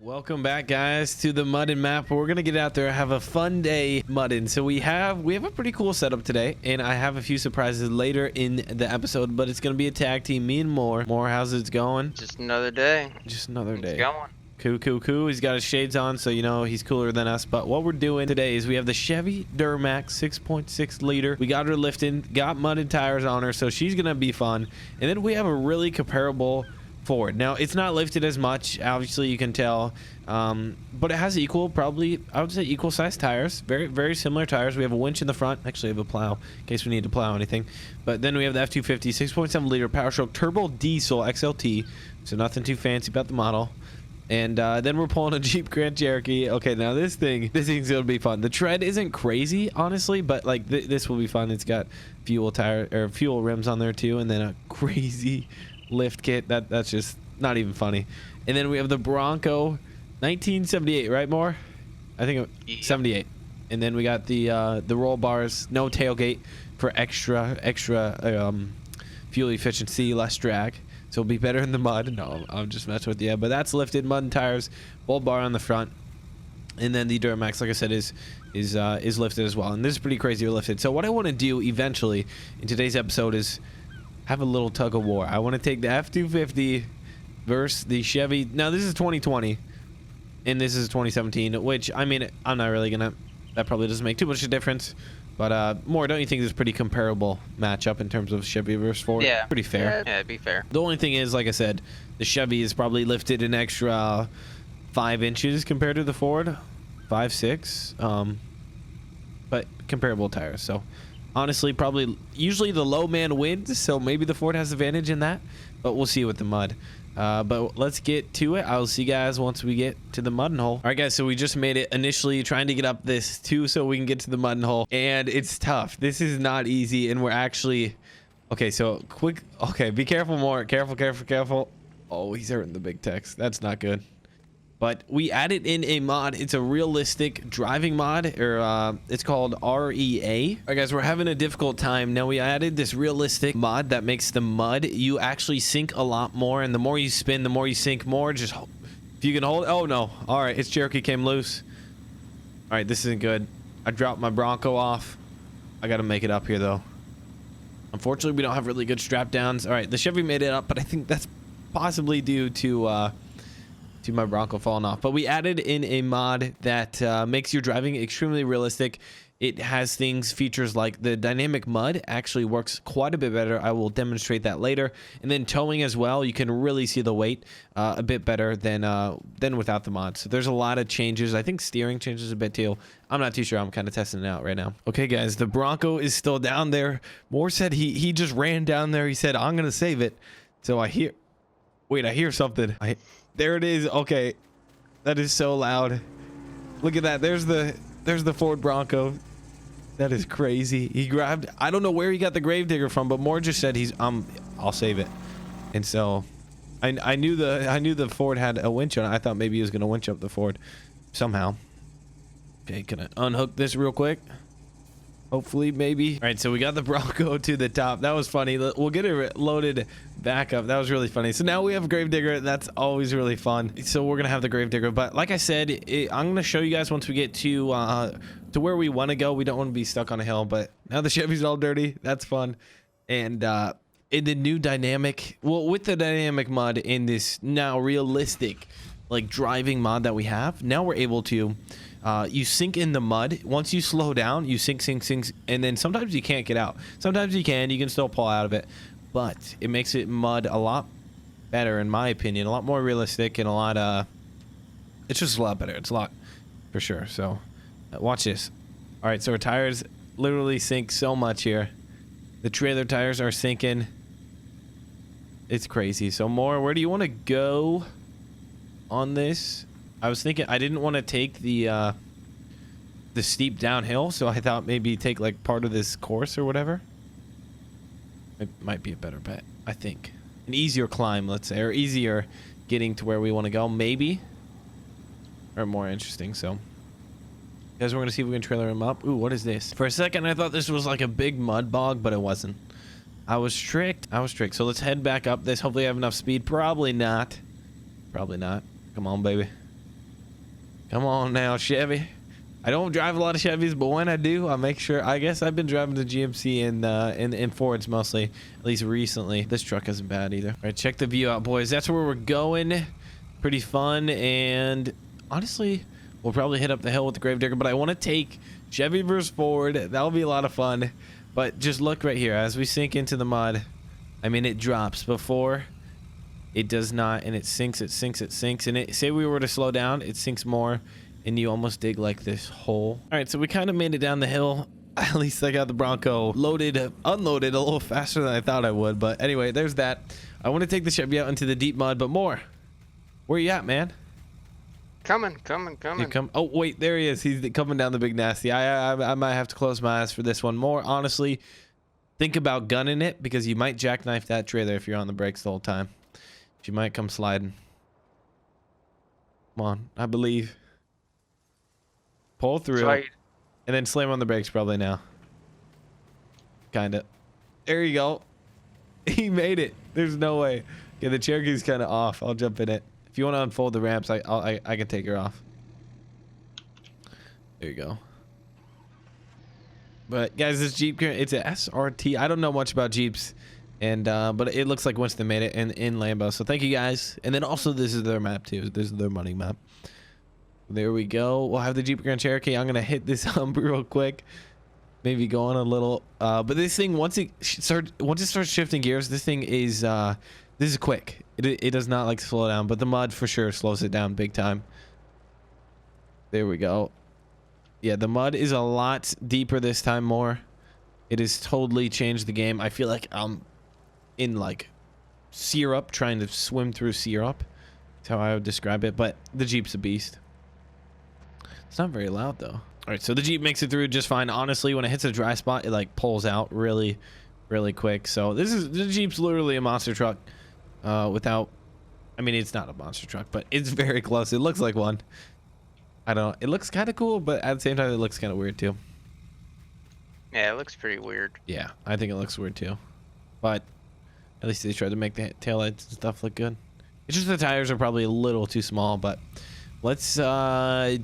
Welcome back, guys, to the mudding map. We're gonna get out there, have a fun day mudding. So we have a pretty cool setup today, and I have a few surprises later in the episode. But it's gonna be a tag team, me and More. How's it going? Just another day. Just another day. It's going. Cool. He's got his shades on, so you know he's cooler than us. But what we're doing today is we have the Chevy Duramax 6.6 liter. We got her lifting, got mudded tires on her, so she's gonna be fun. And then we have a really comparable Ford. Now it's not lifted as much, obviously you can tell, but it has probably I would say equal size tires, very similar tires. We have a winch in the front. Actually, I have a plow in case we need to plow anything. But then we have the F250 6.7 liter Powerstroke turbo diesel XLT, so nothing too fancy about the model. And then we're pulling a Jeep Grand Cherokee. Okay, now this thing's gonna be fun. The tread isn't crazy, honestly, but like this will be fun. It's got fuel rims on there too, and then a crazy lift kit that's just not even funny. And then we have the Bronco 1978, right? More, I think 78. And then we got the roll bars, no tailgate for extra fuel efficiency, less drag, so it'll be better in the mud. No, I'm just messing with you. But that's lifted mud and tires, bull bar on the front. And then the Duramax, like I said, is lifted as well. And this is pretty crazy lifted. So what I want to do eventually in today's episode is have a little tug of war. I want to take the F250 versus the Chevy. Now this is 2020 and this is 2017, which I mean I'm not really gonna, that probably doesn't make too much of a difference, but More, don't you think this is a pretty comparable matchup in terms of Chevy versus Ford? Yeah, pretty fair. Yeah, it'd be fair. The only thing is, like I said, the Chevy is probably lifted an extra 5 inches compared to the Ford, 5, 6, but comparable tires. So honestly, probably usually the low man wins, so maybe the Ford has advantage in that, but we'll see with the mud. But let's get to it. I'll see you guys once we get to the mudding hole. All right, guys, so we just made it initially trying to get up this too so we can get to the mudding hole, and it's tough. This is not easy, and we're actually okay. So quick, okay, be careful. More careful. Oh, he's hurting the big text. That's not good. But we added in a mod. It's a realistic driving mod, or it's called REA. All right, guys, we're having a difficult time. Now, we added this realistic mod that makes the mud, you actually sink a lot more. And the more you spin, the more you sink more. Just if you can hold. Oh, no. All right, its Cherokee came loose. All right, this isn't good. I dropped my Bronco off. I got to make it up here, though. Unfortunately, we don't have really good strap downs. All right, the Chevy made it up, but I think that's possibly due to my Bronco falling off. But we added in a mod that makes your driving extremely realistic. It has features like the dynamic mud actually works quite a bit better. I will demonstrate that later. And then towing as well, you can really see the weight a bit better than without the mod. So there's a lot of changes. I think steering changes a bit too. I'm not too sure. I'm kind of testing it out right now. Okay, guys, the Bronco is still down there. Moore said he just ran down there. He said, I'm gonna save it. So I hear something. There it is. Okay, that is so loud. Look at that. There's the Ford Bronco. That is crazy. He grabbed, I don't know where he got the gravedigger from, but Moore just said I'll save it. And so I knew the Ford had a winch on it. I thought maybe he was gonna winch up the Ford somehow. Okay, can I unhook this real quick? Hopefully, maybe. All right, so we got the Bronco to the top. That was funny. We'll get it loaded back up. That was really funny. So now we have a Gravedigger. That's always really fun. So we're gonna have the Gravedigger. But like I said, I'm gonna show you guys once we get to where we want to go. We don't want to be stuck on a hill. But now the Chevy's all dirty. That's fun. And in the new dynamic, with the dynamic mud in this now realistic like driving mod that we have, now we're able to. You sink in the mud. Once you slow down, you sink, and then sometimes you can't get out. Sometimes you can still pull out of it, but it makes it mud a lot better, in my opinion, a lot more realistic, and a lot it's just a lot better. It's a lot for sure. So watch this. All right, so our tires literally sink so much here. The trailer tires are sinking. It's crazy. So More, where do you want to go on this? I was thinking I didn't want to take the steep downhill, so I thought maybe take like part of this course or whatever. It might be a better bet, I think. An easier climb, let's say, or easier getting to where we want to go, maybe. Or more interesting, so. Guys, we're going to see if we can trailer him up. Ooh, what is this? For a second, I thought this was like a big mud bog, but it wasn't. I was tricked. So let's head back up this. Hopefully I have enough speed. Probably not. Come on, baby. Come on now, Chevy. I don't drive a lot of Chevys, but when I do, I make sure. I guess I've been driving the GMC and Fords mostly, at least recently. This truck isn't bad either. All right, check the view out, boys. That's where we're going. Pretty fun, and honestly, we'll probably hit up the hill with the Gravedigger, but I want to take Chevy versus Ford. That'll be a lot of fun. But just look right here as we sink into the mud. I mean, it drops before. It does not, and it sinks, it sinks, it sinks. And it, say we were to slow down, it sinks more, and you almost dig like this hole. All right, so we kind of made it down the hill. At least I got the Bronco unloaded a little faster than I thought I would. But anyway, there's that. I want to take the Chevy out into the deep mud, but more. Where you at, man? Coming. Oh, wait, there he is. He's coming down the big nasty. I might have to close my eyes for this one. More, honestly, think about gunning it because you might jackknife that trailer if you're on the brakes the whole time. She might come sliding. Come on, I believe. Pull through and then slam on the brakes probably now. Kinda. There you go. He made it. There's no way. Okay, the Cherokee's kind of off. I'll jump in it. If you want to unfold the ramps, I can take her off. There you go. But guys, this Jeep, it's a SRT. I don't know much about Jeeps, and but it looks like Winston made it in Lambo. So thank you guys. And then also this is their map too. This is their money map. There we go. We'll have the Jeep Grand Cherokee. I'm gonna hit this hump real quick. Maybe go on a little. But this thing once it starts shifting gears, this thing is this is quick. It does not like to slow down, but the mud for sure slows it down big time. There we go. Yeah, the mud is a lot deeper this time more. It has totally changed the game. I feel like I'm in like syrup, trying to swim through syrup. That's how I would describe it, but the Jeep's a beast. It's not very loud though. All right, so the Jeep makes it through just fine. Honestly, when it hits a dry spot, it like pulls out really quick. So the Jeep's literally a monster truck. Without, I mean, it's not a monster truck, but it's very close. It looks like one. I don't know. It looks kind of cool, but at the same time, it looks kind of weird too. Yeah, it looks pretty weird. Yeah, I think it looks weird too. But at least they tried to make the taillights and stuff look good. It's just the tires are probably a little too small, but let's, do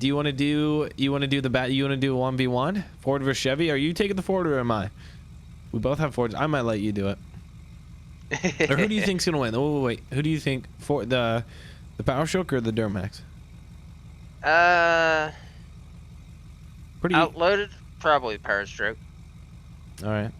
you want to do a 1v1? Ford versus Chevy? Are you taking the Ford or am I? We both have Fords. I might let you do it. Or who do you think's gonna win? Oh wait, who do you think for the Powerstroke or the Duramax? Pretty outloaded, probably Powerstroke. All right.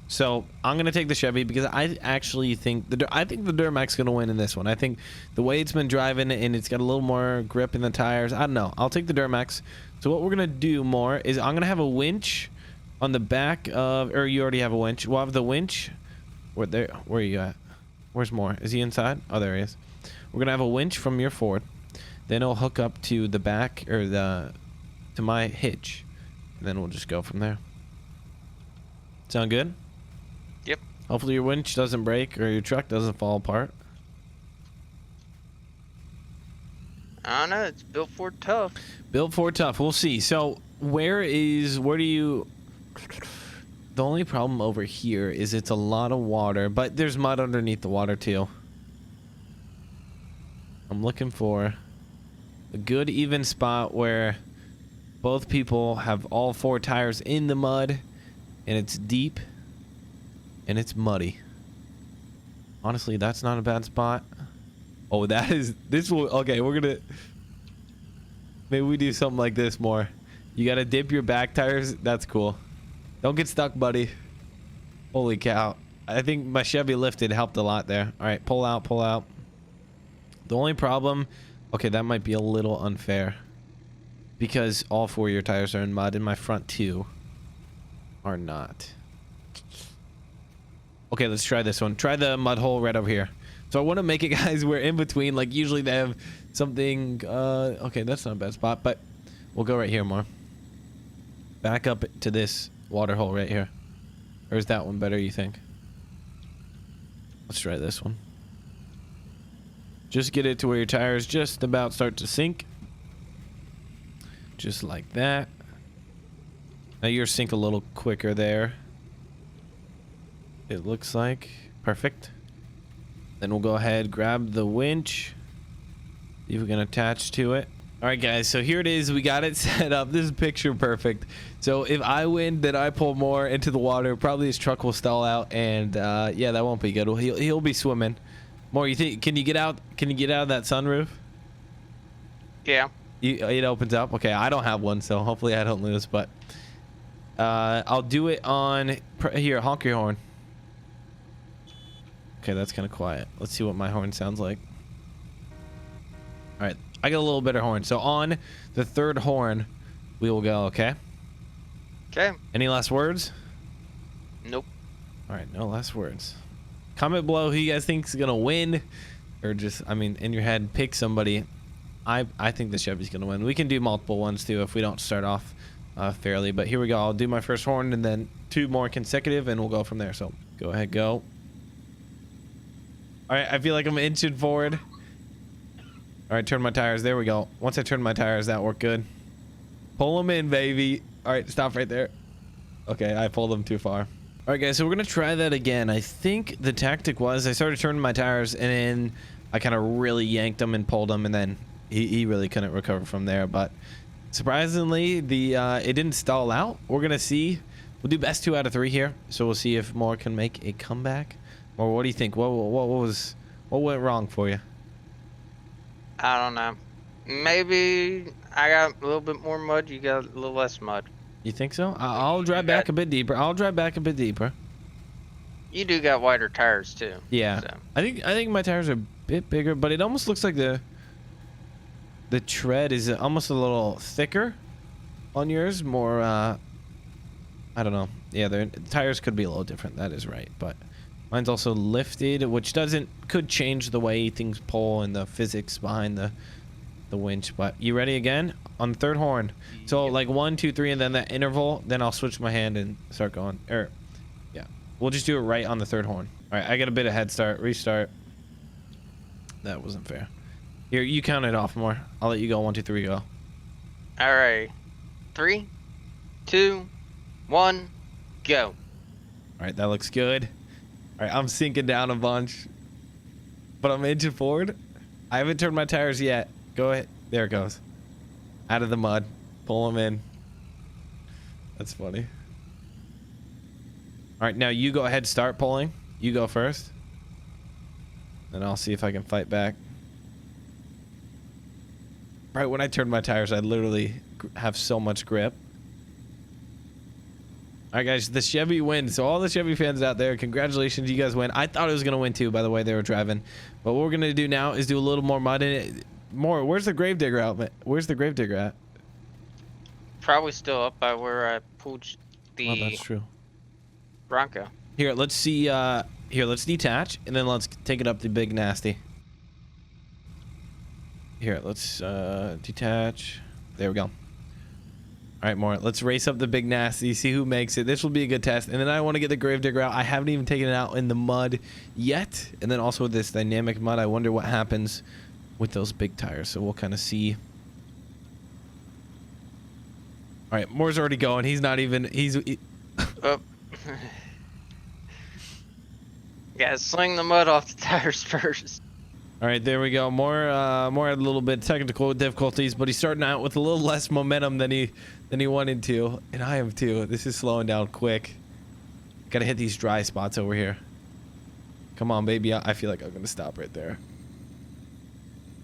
So I'm gonna take the Chevy because I actually think the Duramax is gonna win in this one. I think the way it's been driving and it's got a little more grip in the tires. I don't know. I'll take the Duramax. So what we're gonna do more is I'm gonna have a winch on the back of, or you already have a winch. We'll have the winch. Where are you at? Where's Moore? Is he inside? Oh, there he is. We're gonna have a winch from your Ford. Then it'll hook up to the back or to my hitch, and then we'll just go from there. Sound good? Yep. Hopefully your winch doesn't break or your truck doesn't fall apart. I don't know. It's built for tough. Built for tough. We'll see. So where do you? The only problem over here is it's a lot of water, but there's mud underneath the water too. I'm looking for a good even spot where both people have all four tires in the mud and it's deep and it's muddy. Honestly, that's not a bad spot. Oh, okay, we're gonna, maybe we do something like this more. You gotta dip your back tires. That's cool. Don't get stuck, buddy. Holy cow. I think my Chevy lifted helped a lot there. All right, pull out, pull out. The only problem, okay, that might be a little unfair because all four of your tires are in mud and my front two are not. Okay, let's try this one. Try the mud hole right over here. So I want to make it, guys, where in between, like usually they have something, okay, that's not a bad spot, but we'll go right here more. Back up to this water hole right here. Or is that one better, you think? Let's try this one. Just get it to where your tires just about start to sink. Just like that. Now yours sink a little quicker there. It looks like. Perfect. Then we'll go ahead, grab the winch. See if we can attach to it. All right, guys, so here it is. We got it set up. This is picture perfect. So if I win, then I pull more into the water. Probably his truck will stall out, and yeah, that won't be good. He'll be swimming. More, you think? Can you get out? Can you get out of that sunroof? Yeah. It opens up. Okay, I don't have one, so hopefully I don't lose. But I'll do it on here. Honk your horn. Okay, that's kind of quiet. Let's see what my horn sounds like. All right, I got a little better horn. So on the third horn, we will go. Okay. Okay. Any last words? Nope. All right, no last words. Comment below who you guys think is gonna win, or just, I mean, in your head, pick somebody. I think the Chevy's gonna win. We can do multiple ones too if we don't start off fairly. But here we go. I'll do my first horn and then 2 more consecutive, and we'll go from there. So go ahead, go. All right, I feel like I'm inching forward. All right, turn my tires. There we go. Once I turn my tires, that worked good. Pull them in, baby. All right, stop right there. Okay, I pulled them too far. All right, guys, so we're going to try that again. I think the tactic was I started turning my tires, and then I kind of really yanked them and pulled them, and then he really couldn't recover from there. But surprisingly, it didn't stall out. We're going to see. We'll do best 2 out of 3 here, so we'll see if Moore can make a comeback. Or what do you think? What went wrong for you? I don't know. Maybe I got a little bit more mud. You got a little less mud. You think so? I'll drive back a bit deeper. I'll drive back a bit deeper. You do got wider tires too. Yeah. So. I think my tires are a bit bigger, but it almost looks like the tread is almost a little thicker on yours. More I don't know. Yeah, the tires could be a little different. That is right, but mine's also lifted, which could change the way things pull and the physics behind the winch. But you ready again? On the third horn. So like 1, 2, 3, and then that interval, then I'll switch my hand and start going. Yeah. We'll just do it right on the third horn. All right, I got a bit of head start. Restart. That wasn't fair. Here, you count it off more. I'll let you go. 1, 2, 3, go. All right. 3, 2, 1, go. All right, that looks good. All right, I'm sinking down a bunch, but I'm inching forward. I haven't turned my tires yet. Go ahead. There it goes. Out of the mud. Pull them in. That's funny. All right, now you go ahead. Start pulling. You go first. And I'll see if I can fight back. Right when I turn my tires, I literally have so much grip. All right, guys, the Chevy wins. So all the Chevy fans out there, congratulations, you guys win. I thought it was going to win too, by the way they were driving. But what we're going to do now is do a little more mud in it. More, where's the gravedigger out? Where's the gravedigger at? Probably still up by where I pulled the Oh, that's true. Bronco. Here, let's see. Here, let's detach, and then let's take it up the big nasty. Here, let's detach. There we go. All right, more. Let's race up the big nasty, see who makes it. This will be a good test. And then I want to get the gravedigger out. I haven't even taken it out in the mud yet. And then also with this dynamic mud, I wonder what happens with those big tires. So we'll kind of see. All right, Moore's already going. He's not even. Oh. Gotta sling the mud off the tires first. All right, there we go. Moore had a little bit of technical difficulties, but he's starting out with a little less momentum than he wanted to, and I am too. This is slowing down quick. Gotta hit these dry spots over here. Come on, baby. I feel like I'm gonna stop right there.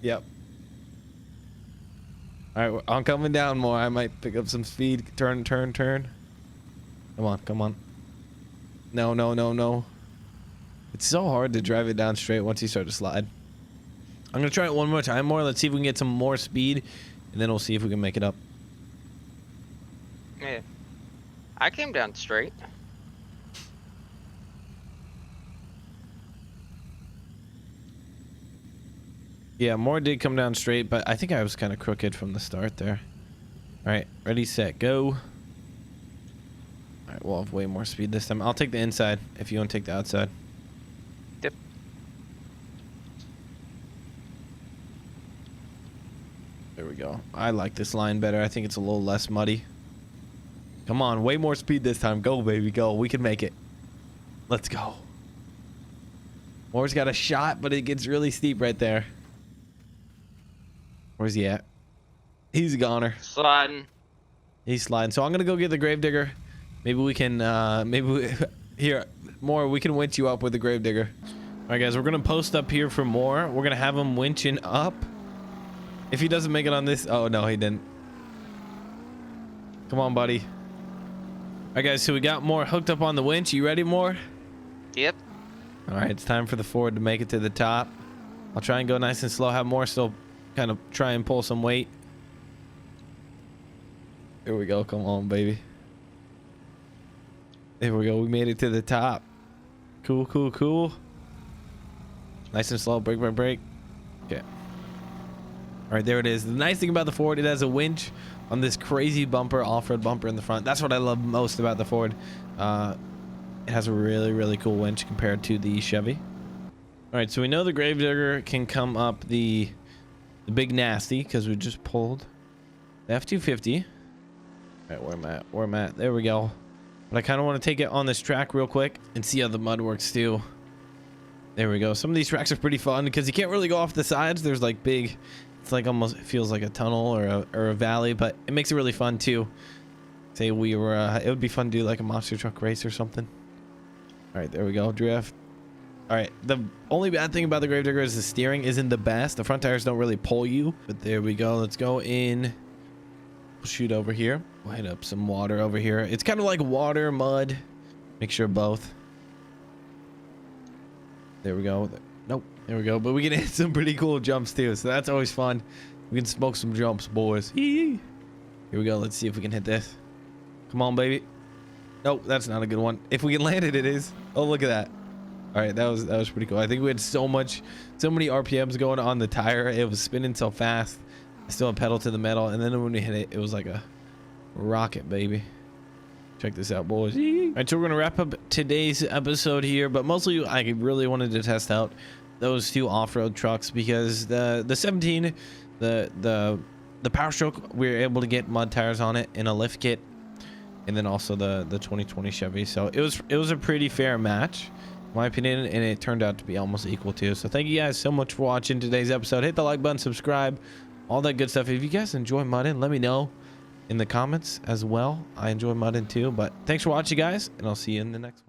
Yep. All right, I'm coming down more. I might pick up some speed. Turn. Come on. No. It's so hard to drive it down straight once you start to slide. I'm going to try it one more time more. Let's see if we can get some more speed, and then we'll see if we can make it up. Yeah. I came down straight. Yeah, more did come down straight, but I think I was kind of crooked from the start there. All right, ready, set, go. All right, we'll have way more speed this time. I'll take the inside if you want to take the outside. Yep. There we go. I like this line better. I think it's a little less muddy. Come on, way more speed this time. Go, baby, go. We can make it. Let's go. Moore's got a shot, but it gets really steep right there. Where's he at? He's a goner. Sliding. He's sliding. So I'm gonna go get the gravedigger. Maybe we can here more. We can winch you up with the gravedigger. All right, guys, we're gonna post up here for more. We're gonna have him winching up. If he doesn't make it on this, oh no, he didn't. Come on, buddy. All right, guys, so we got more hooked up on the winch. You ready, more? Yep. All right, it's time for the Ford to make it to the top. I'll try and go nice and slow. Have more still kind of try and pull some weight. There we go. Come on, baby. There we go. We made it to the top. Cool, cool, cool. Nice and slow. Brake, brake, brake. Okay. All right, there it is. The nice thing about the Ford, it has a winch on this crazy bumper, off-road bumper in the front. That's what I love most about the Ford. It has a really, really cool winch compared to the Chevy. All right, so we know the gravedigger can come up the big nasty because we just pulled the F-250. All right, where am I at? There we go. But I kind of want to take it on this track real quick and see how the mud works too. There we go. Some of these tracks are pretty fun because you can't really go off the sides. There's like big, it's like almost, it feels like a tunnel or a valley, but it makes it really fun too. Say we were, it would be fun to do like a monster truck race or something. All right, there we go. Drift. All right, the only bad thing about the gravedigger is the steering isn't the best. The front tires don't really pull you, but there we go. Let's go in. We'll shoot over here. We'll hit up some water over here. It's kind of like water, mud. Make sure both. There we go. Nope. There we go. But we can hit some pretty cool jumps too, so that's always fun. We can smoke some jumps, boys. Here we go. Let's see if we can hit this. Come on, baby. Nope, that's not a good one. If we can land it, it is. Oh, look at that. All right, that was pretty cool. I think we had so many RPMs going on the tire. It was spinning so fast. I still had pedal to the metal, and then when we hit it, it was like a rocket, baby. Check this out, boys. All right, so we're gonna wrap up today's episode here, but mostly I really wanted to test out those two off-road trucks because the 17, the Powerstroke, we were able to get mud tires on it in a lift kit, and then also the 2020 Chevy. So it was a pretty fair match, in my opinion, and it turned out to be almost equal too. So thank you guys so much for watching today's episode. Hit the like button, subscribe, all that good stuff. If you guys enjoy mudding, let me know in the comments as well. I enjoy mudding too. But thanks for watching, guys, and I'll see you in the next one.